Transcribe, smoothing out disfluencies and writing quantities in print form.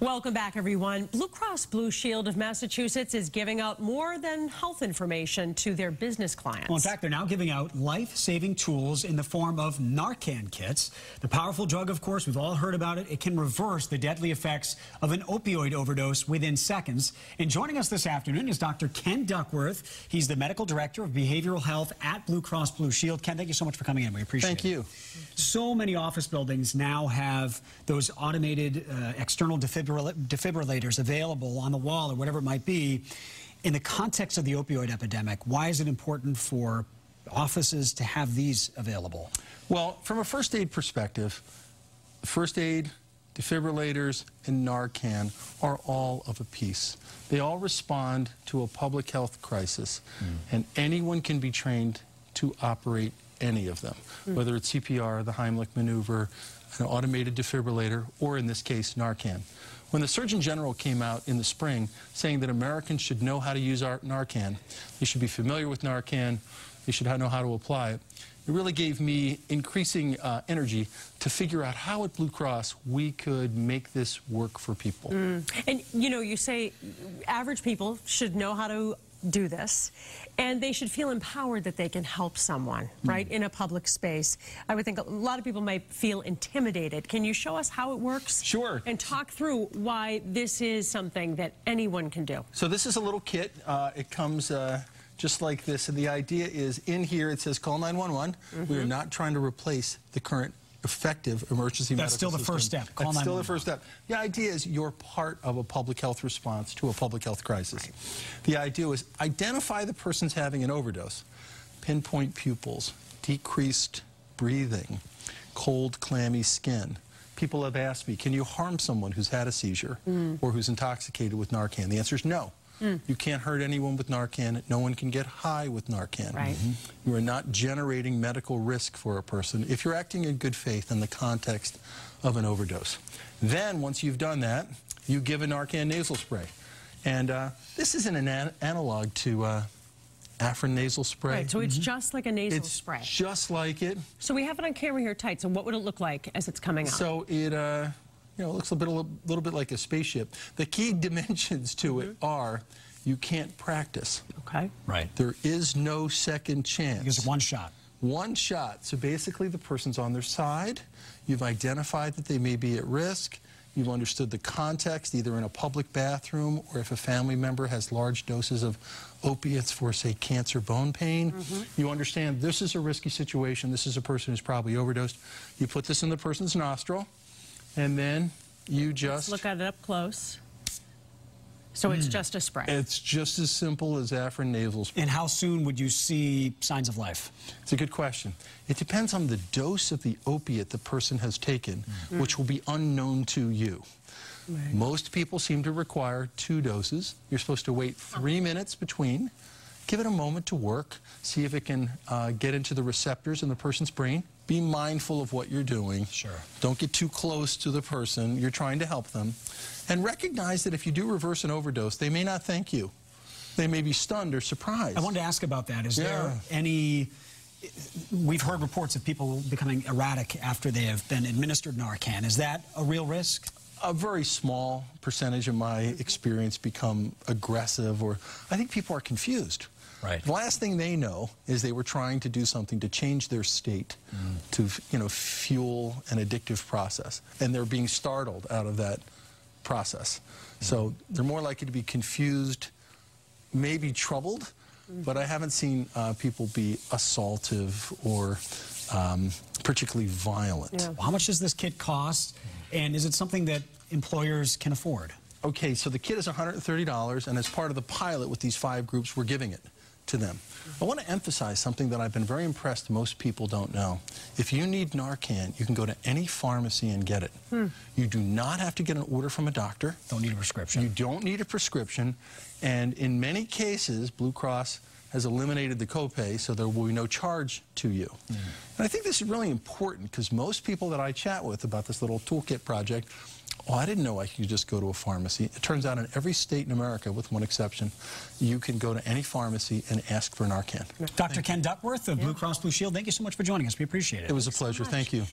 Welcome back, everyone. Blue Cross Blue Shield of Massachusetts is giving out more than health information to their business clients. Well, in fact, they're now giving out life-saving tools in the form of Narcan kits. The powerful drug, of course, we've all heard about it. It can reverse the deadly effects of an opioid overdose within seconds. And joining us this afternoon is Dr. Ken Duckworth. He's the medical director of behavioral health at Blue Cross Blue Shield. Ken, thank you so much for coming in. We appreciate it. Thank you. So many office buildings now have those automated external defibrillators available on the wall or whatever it might be. In the context of the opioid epidemic, why is it important for offices to have these available? Well, from a first aid perspective, first aid, defibrillators, and Narcan are all of a piece. They all respond to a public health crisis, and anyone can be trained to operate any of them, whether it's CPR, the Heimlich maneuver, an automated defibrillator, or in this case, Narcan. When the Surgeon General came out in the spring saying that Americans should know how to use Narcan, they should be familiar with Narcan, they should know how to apply it, it really gave me increasing energy to figure out how at Blue Cross we could make this work for people. And, you know, you say average people should know how to do this, and they should feel empowered that they can help someone, right, in a public space. I would think a lot of people might feel intimidated. Can you show us how it works? Sure. And talk through why this is something that anyone can do. So this is a little kit. It comes just like this, and the idea is in here it says call 911. We are not trying to replace the current effective emergency medical system. That's still the first step. That's still the first step. The idea is you're part of a public health response to a public health crisis. The idea is identify the person's having an overdose, pinpoint pupils, decreased breathing, cold, clammy skin. People have asked me, can you harm someone who's had a seizure or who's intoxicated with Narcan? The answer is no. You can't hurt anyone with Narcan. No one can get high with Narcan. Right. You are not generating medical risk for a person if you're acting in good faith in the context of an overdose. Then, once you've done that, you give a Narcan nasal spray. And this isn't an analog to Afrin nasal spray. Right, so it's just like a nasal spray. It's just like it. So we have it on camera here tight, so what would it look like as it's coming out? So it you know, it looks a little bit like a spaceship. The key dimensions to it are you can't practice. Okay. Right. There is no second chance. Because one shot. One shot. So basically the person's on their side. You've identified that they may be at risk. You've understood the context, either in a public bathroom or if a family member has large doses of opiates for, say, cancer, bone pain. You understand this is a risky situation. This is a person who's probably overdosed. You put this in the person's nostril. And then you just... Let's look at it up close. So it's just a spray. It's just as simple as Afrin nasal spray. And how soon would you see signs of life? It's a good question. It depends on the dose of the opiate the person has taken, which will be unknown to you. Right. Most people seem to require 2 doses. You're supposed to wait 3 minutes between. Give it a moment to work. See if it can get into the receptors in the person's brain. Be mindful of what you're doing. Sure. Don't get too close to the person. You're trying to help them. And recognize that if you do reverse an overdose, they may not thank you. They may be stunned or surprised. I wanted to ask about that. Is there any... We've heard reports of people becoming erratic after they have been administered Narcan. Is that a real risk? A very small percentage of my experience become aggressive, or I think people are confused. Right. The last thing they know is they were trying to do something to change their state to, you know, fuel an addictive process, and they're being startled out of that process. So they're more likely to be confused, maybe troubled, but I haven't seen people be assaultive or particularly violent. Well, how much does this kit cost, and is it something that employers can afford? Okay, so the kit is $130, and as part of the pilot with these 5 groups, we're giving it to them. I want to emphasize something that I've been very impressed most people don't know. If you need Narcan, you can go to any pharmacy and get it. You do not have to get an order from a doctor. Don't need a prescription. You don't need a prescription, and in many cases, Blue Cross has eliminated the copay, so there will be no charge to you. And I think this is really important because most people that I chat with about this little toolkit project, oh, I didn't know I could just go to a pharmacy. It turns out in every state in America, with one exception, you can go to any pharmacy and ask for Narcan. Dr. Ken Duckworth of Blue Cross Blue Shield, thank you so much for joining us. We appreciate it. It was a pleasure. Thank you.